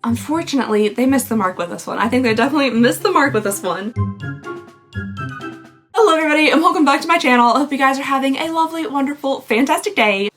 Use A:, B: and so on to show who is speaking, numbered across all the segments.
A: Unfortunately, they missed the mark with this one. I think they definitely missed the mark with this one. Hello everybody and welcome back to my channel. I hope you guys are having a lovely, wonderful, fantastic day.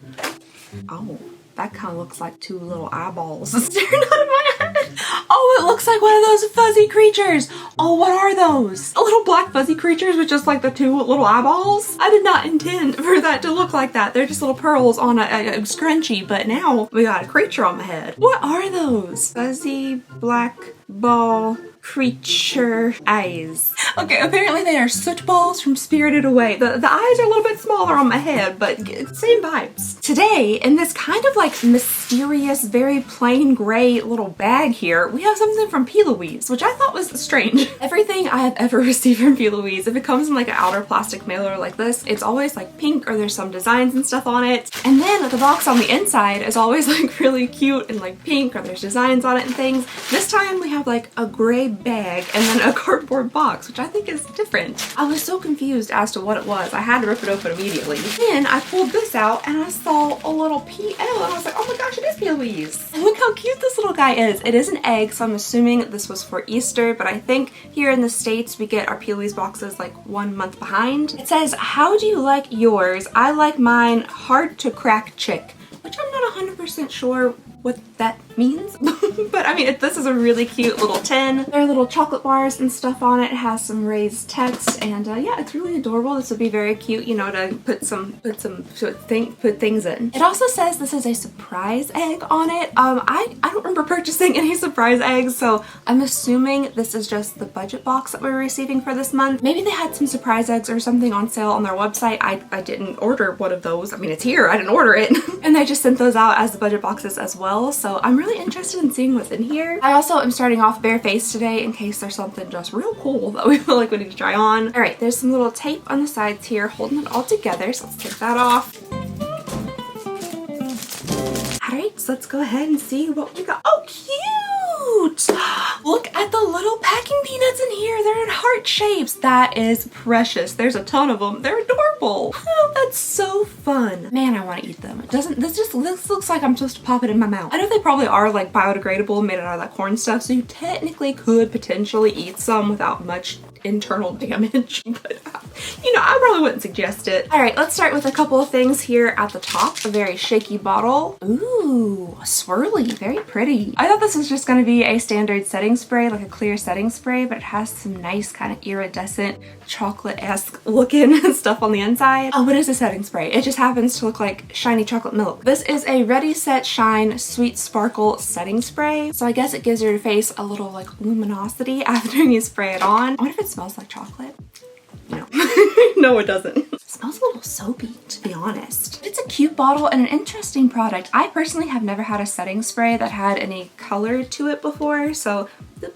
A: Oh, that kind of looks like two little eyeballs staring out of my head. Oh, it looks like one of those fuzzy creatures. Oh, what are those? Little black fuzzy creatures with just like the two little eyeballs? I did not intend for that to look like that. They're just little pearls on a scrunchie, but now we got a creature on my head. What are those? Fuzzy black ball creature eyes. Okay, apparently they are soot balls from Spirited Away. The eyes are a little bit smaller on my head, but same vibes. Today, in this kind of like mysterious, very plain gray little bag here, we have something from P.Louise, which I thought was strange. Everything I have ever received from P.Louise, if it comes in like an outer plastic mailer like this, it's always like pink or there's some designs and stuff on it. And then the box on the inside is always like really cute and like pink or there's designs on it and things. This time we have like a gray bag and then a cardboard box, which I think is different. I was so confused as to what it was. I had to rip it open immediately. Then I pulled this out and I saw a little PL and I was like, oh my gosh, it is P.Louise. And look how cute this little guy is. It is an egg, so I'm assuming this was for Easter, but I think here in the States we get our P.Louise boxes like 1 month behind. It says, how do you like yours? I like mine hard to crack chick, which I'm not 100% sure what that means. But I mean, this is a really cute little tin. There are little chocolate bars and stuff on it. It has some raised text and yeah, it's really adorable. This would be very cute, you know, to put things in. It also says this is a surprise egg on it. I don't remember purchasing any surprise eggs, so I'm assuming this is just the budget box that we're receiving for this month. Maybe they had some surprise eggs or something on sale on their website. I didn't order one of those. I mean, it's here. I didn't order it. And they just sent those out as the budget boxes as well. So I'm really interested in seeing what's in here. I also am starting off barefaced today in case there's something just real cool that we feel like we need to try on. All right, there's some little tape on the sides here holding it all together. So let's take that off. All right, so let's go ahead and see what we got. Oh, cute! Look at the little packing peanuts in here. They're in heart shapes. That is precious. There's a ton of them. They're adorable. Oh, that's so fun. Man, I want to eat them. It doesn't, this looks like I'm supposed to pop it in my mouth. I know they probably are like biodegradable, made out of that corn stuff, so you technically could potentially eat some without much internal damage, but you know, I probably wouldn't suggest it. All right, let's start with a couple of things here at the top. A very shaky bottle. Ooh, swirly, very pretty. I thought this was just gonna be a standard setting spray, like a clear setting spray, but it has some nice kind of iridescent chocolate-esque looking stuff on the inside. Oh, it is a setting spray. It just happens to look like shiny chocolate milk. This is a Ready Set Shine Sweet Sparkle setting spray. So I guess it gives your face a little like luminosity after you spray it on. I wonder if it smells like chocolate. No. No, it doesn't. It smells a little soapy, to be honest. It's a cute bottle and an interesting product. I personally have never had a setting spray that had any color to it before, so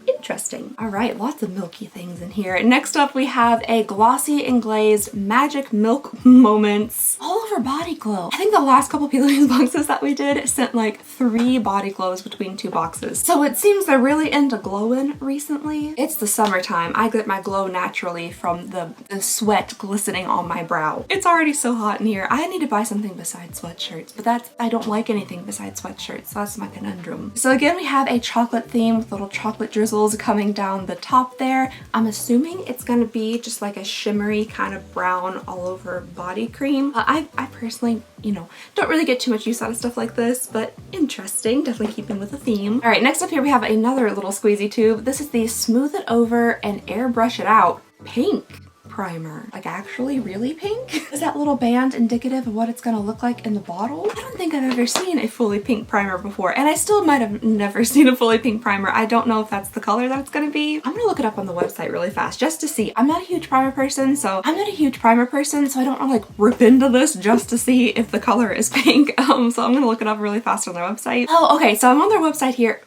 A: interesting. All right, lots of milky things in here. Next up, we have a Glossy and Glazed Magic Milk Moments All Over Body Glow. I think the last couple P.Louise boxes that we did sent like 3 body glows between 2 boxes. So it seems they're really into glowing recently. It's the summertime. I get my glow naturally from the sweat glistening on my brow. It's already so hot in here. I need to buy something besides sweatshirts, but I don't like anything besides sweatshirts, so that's my conundrum. So again, we have a chocolate theme with little chocolate drizzles coming down the top there. I'm assuming it's gonna be just like a shimmery kind of brown all over body cream. I personally, you know, don't really get too much use out of stuff like this, but interesting, definitely keeping with the theme. All right, next up here we have another little squeezy tube. This is the Smooth It Over and Airbrush It Out pink primer. Like actually really pink? Is that little band indicative of what it's gonna look like in the bottle? I don't think I've ever seen a fully pink primer before, and I still might have never seen a fully pink primer. I don't know if that's the color that it's gonna be. I'm gonna look it up on the website really fast just to see. I'm not a huge primer person, so I don't wanna like rip into this just to see if the color is pink. So I'm gonna look it up really fast on their website. Oh, okay, so I'm on their website here.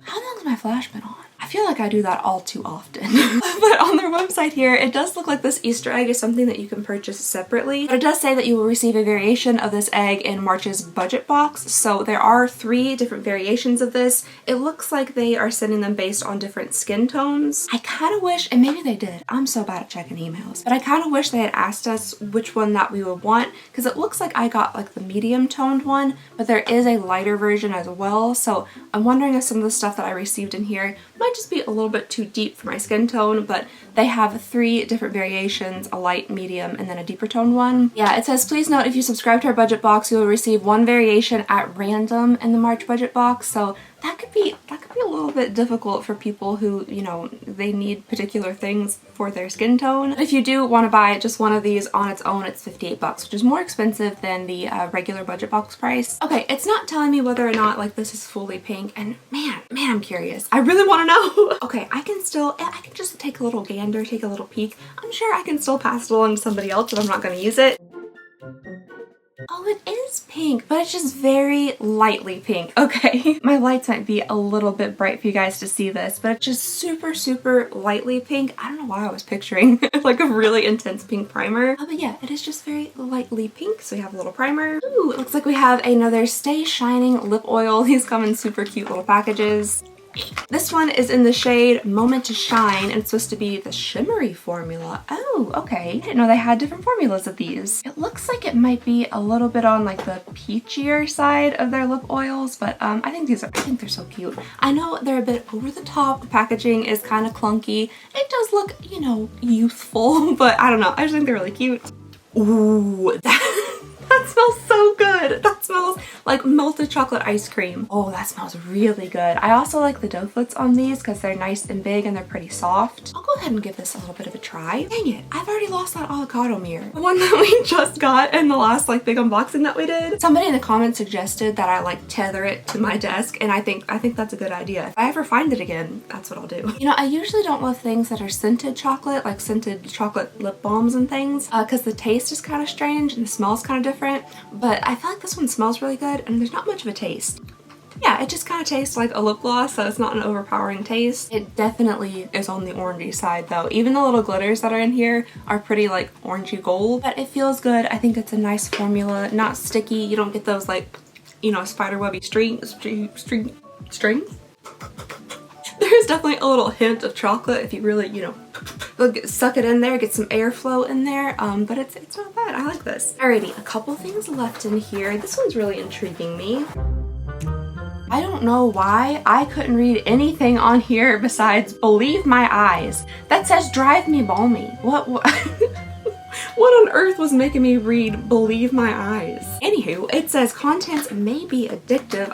A: How long has my flash been on? I feel like I do that all too often. But on their website here, it does look like this Easter egg is something that you can purchase separately. But it does say that you will receive a variation of this egg in March's budget box. So there are 3 different variations of this. It looks like they are sending them based on different skin tones. I kind of wish, and maybe they did, I'm so bad at checking emails, but I kind of wish they had asked us which one that we would want, because it looks like I got like the medium toned one, but there is a lighter version as well. So I'm wondering if some of the stuff that I received in here might just be a little bit too deep for my skin tone, but they have 3 different variations, a light, medium, and then a deeper tone one. Yeah, it says, please note if you subscribe to our budget box, you will receive 1 variation at random in the March budget box. So that could be a little bit difficult for people who, you know, they need particular things for their skin tone. But if you do want to buy just one of these on its own, it's $58, which is more expensive than the regular budget box price. Okay, it's not telling me whether or not like this is fully pink, and man, I'm curious. I really want to know. Okay, I can just take a little gander, take a little peek. I'm sure I can still pass it along to somebody else if I'm not going to use it. Oh, it is pink, but it's just very lightly pink. Okay, my lights might be a little bit bright for you guys to see this, but it's just super, super lightly pink. I don't know why I was picturing like a really intense pink primer. But yeah, it is just very lightly pink. So we have a little primer. Ooh, it looks like we have another Stay Shining lip oil. These come in super cute little packages. This one is in the shade Moment to Shine, and it's supposed to be the shimmery formula. Oh, okay. I didn't know they had different formulas of these. It looks like it might be a little bit on like the peachier side of their lip oils, but I think they're so cute. I know they're a bit over the top. The packaging is kind of clunky. It does look, you know, youthful, but I don't know. I just think they're really cute. Ooh, that smells so good. That smells like melted chocolate ice cream. Oh, that smells really good. I also like the doe foots on these because they're nice and big and they're pretty soft. I'll go ahead and give this a little bit of a try. Dang it, I've already lost that avocado mirror. The one that we just got in the last like big unboxing that we did. Somebody in the comments suggested that I like tether it to my desk, and I think that's a good idea. If I ever find it again, that's what I'll do. You know, I usually don't love things that are scented chocolate, like scented chocolate lip balms and things, because the taste is kind of strange and the smell's kind of different, but I feel like this one smells really good and there's not much of a taste. Yeah, it just kind of tastes like a lip gloss, so it's not an overpowering taste. It definitely is on the orangey side though. Even the little glitters that are in here are pretty like orangey gold, but it feels good. I think it's a nice formula, not sticky. You don't get those like, you know, spiderwebby strings. There's definitely a little hint of chocolate if you really, you know, suck it in there, get some airflow in there, but it's not bad. I like this. Alrighty, a couple things left in here. This one's really intriguing me. I don't know why I couldn't read anything on here besides "Believe My Eyes." That says "Drive Me Balmy." What? What on earth was making me read "Believe My Eyes"? Anywho, it says contents may be addictive.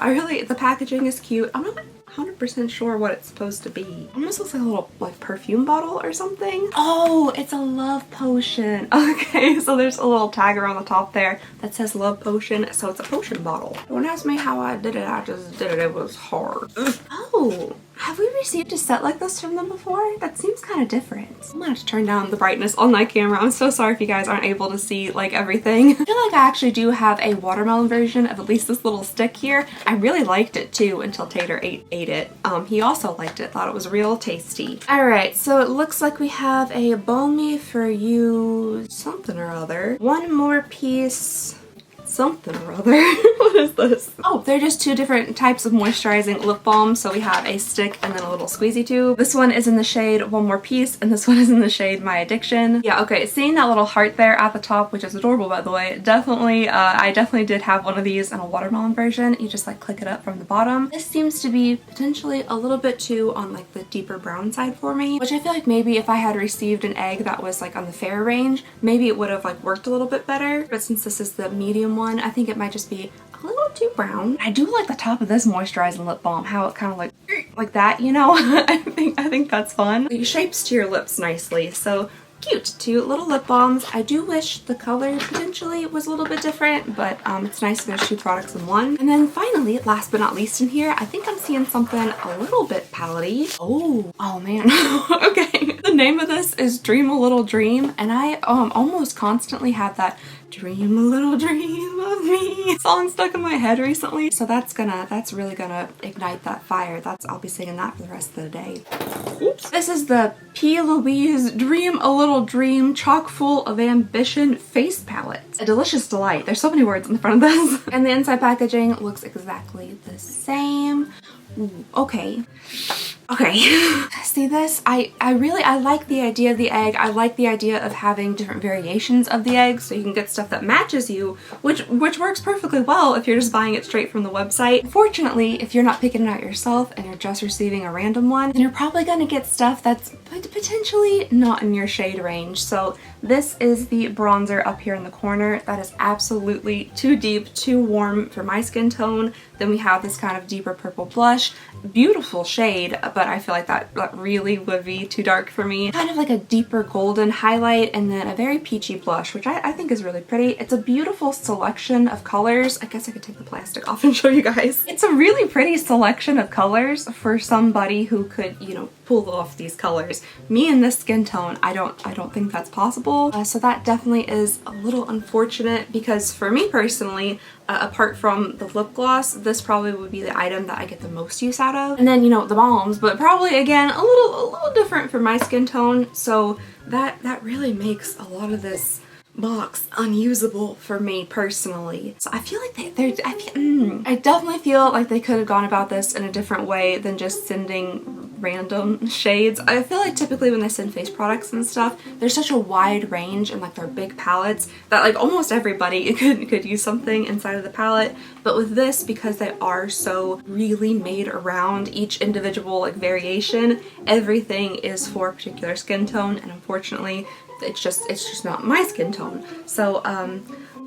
A: The packaging is cute. I'm not 100% sure what it's supposed to be. Almost looks like a little like perfume bottle or something. Oh, it's a love potion. Okay, so there's a little tagger on the top there that says love potion, so it's a potion bottle. Don't ask me how I did it, I just did it. It was hard. Oh, have we received a set like this from them before? That seems kind of different. I'm gonna have to turn down the brightness on my camera. I'm so sorry if you guys aren't able to see like everything. I feel like I actually do have a watermelon version of at least this little stick here. I really liked it too until Tater ate it. He also liked it, thought it was real tasty. All right, so it looks like we have a balmy for you something or other. One more piece. Something or other. What is this? Oh, they're just 2 different types of moisturizing lip balm. So we have a stick and then a little squeezy tube. This one is in the shade One More Piece, and this one is in the shade My Addiction. Yeah, okay, seeing that little heart there at the top, which is adorable by the way, definitely, I definitely did have one of these in a watermelon version. You just like click it up from the bottom. This seems to be potentially a little bit too on like the deeper brown side for me, which I feel like maybe if I had received an egg that was like on the fair range, maybe it would have like worked a little bit better. But since this is the medium one, I think it might just be a little too brown. I do like the top of this moisturizing lip balm, how it kind of like that, you know? I think that's fun. It shapes to your lips nicely, so cute. 2 little lip balms. I do wish the color potentially was a little bit different, but it's nice there's 2 products in one. And then finally, last but not least in here, I think I'm seeing something a little bit palettey. Oh man. Okay. The name of this is Dream a Little Dream, and I almost constantly have that Dream a Little Dream of Me song stuck in my head recently. So that's really gonna ignite that fire. I'll be singing that for the rest of the day. Oops. This is the P.Louise Dream a Little Dream Chock Full of Ambition Face Palette. A delicious delight. There's so many words in the front of this. And the inside packaging looks exactly the same. Ooh, okay. Okay, see this? I like the idea of the egg. I like the idea of having different variations of the egg so you can get stuff that matches you, which works perfectly well if you're just buying it straight from the website. Unfortunately, if you're not picking it out yourself and you're just receiving a random one, then you're probably gonna get stuff that's potentially not in your shade range. So this is the bronzer up here in the corner. That is absolutely too deep, too warm for my skin tone. Then we have this kind of deeper purple blush. Beautiful shade, but I feel like that really would be too dark for me. Kind of like a deeper golden highlight and then a very peachy blush, which I think is really pretty. It's a beautiful selection of colors. I guess I could take the plastic off and show you guys. It's a really pretty selection of colors for somebody who could, you know, pull off these colors. Me in this skin tone, I don't think that's possible. So that definitely is a little unfortunate because for me personally, apart from the lip gloss, this probably would be the item that I get the most use out of. And then, you know, the balms, but probably again a little different for my skin tone. So that really makes a lot of this box unusable for me personally. So I feel like I definitely feel like they could have gone about this in a different way than just sending random shades. I feel like typically when they send face products and stuff, there's such a wide range and like they're big palettes that like almost everybody could use something inside of the palette. But with this, because they are so really made around each individual like variation, everything is for a particular skin tone, and unfortunately it's just not my skin tone. So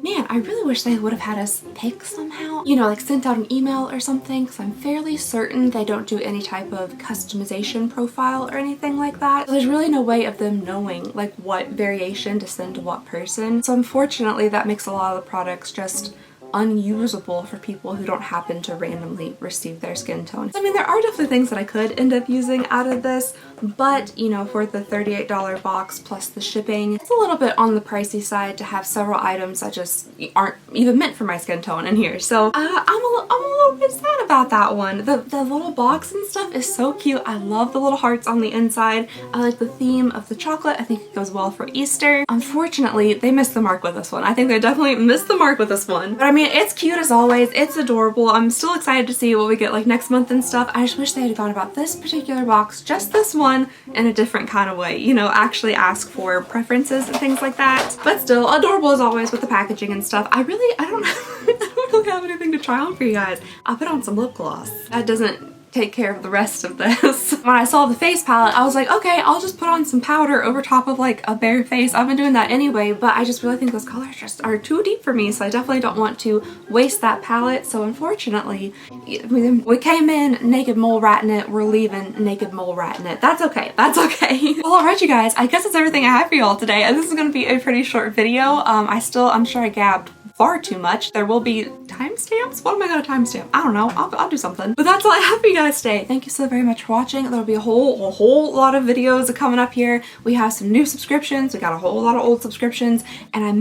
A: man, I really wish they would have had us pick somehow. You know, like sent out an email or something, because I'm fairly certain they don't do any type of customization profile or anything like that. So there's really no way of them knowing like what variation to send to what person. So unfortunately that makes a lot of the products just unusable for people who don't happen to randomly receive their skin tone. I mean, there are definitely things that I could end up using out of this, but you know, for the $38 box plus the shipping, it's a little bit on the pricey side to have several items that just aren't even meant for my skin tone in here. So I'm a little bit sad about that one. The little box and stuff is so cute. I love the little hearts on the inside. I like the theme of the chocolate. I think it goes well for Easter. Unfortunately, they missed the mark with this one. I think they definitely missed the mark with this one. But I mean, it's cute as always. It's adorable. I'm still excited to see what we get like next month and stuff. I just wish they had gone about this particular box, just this one, in a different kind of way. You know, actually ask for preferences and things like that. But still, adorable as always with the packaging and stuff. I don't really have anything to try on for you guys. I'll put on some lip gloss. That doesn't take care of the rest of this. When I saw the face palette, I was like, okay, I'll just put on some powder over top of like a bare face. I've been doing that anyway, but I just really think those colors just are too deep for me, so I definitely don't want to waste that palette. So unfortunately, we came in naked mole rat in it, we're leaving naked mole rat in it. That's okay, that's okay. Well, alright you guys, I guess that's everything I have for y'all today. And this is gonna be a pretty short video. I'm sure I gabbed far too much. There will be timestamps. What am I gonna timestamp? I don't know. I'll do something. But that's all I have for you guys today. Thank you so very much for watching. There'll be a whole lot of videos coming up here. We have some new subscriptions. We got a whole lot of old subscriptions, and I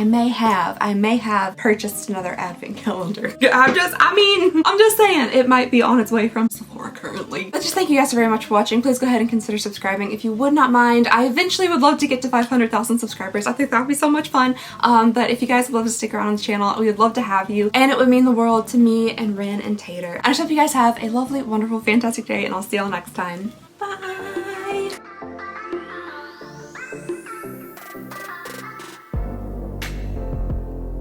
A: may have purchased another advent calendar. I'm just saying it might be on its way from Sephora currently. But just thank you guys so very much for watching. Please go ahead and consider subscribing if you would not mind. I eventually would love to get to 500,000 subscribers. I think that would be so much fun. But if you guys would love to stick around on the channel, we would love to have you, and it would mean the world to me and Ren and Tater. I just hope you guys have a lovely, wonderful, fantastic day, and I'll see y'all next time.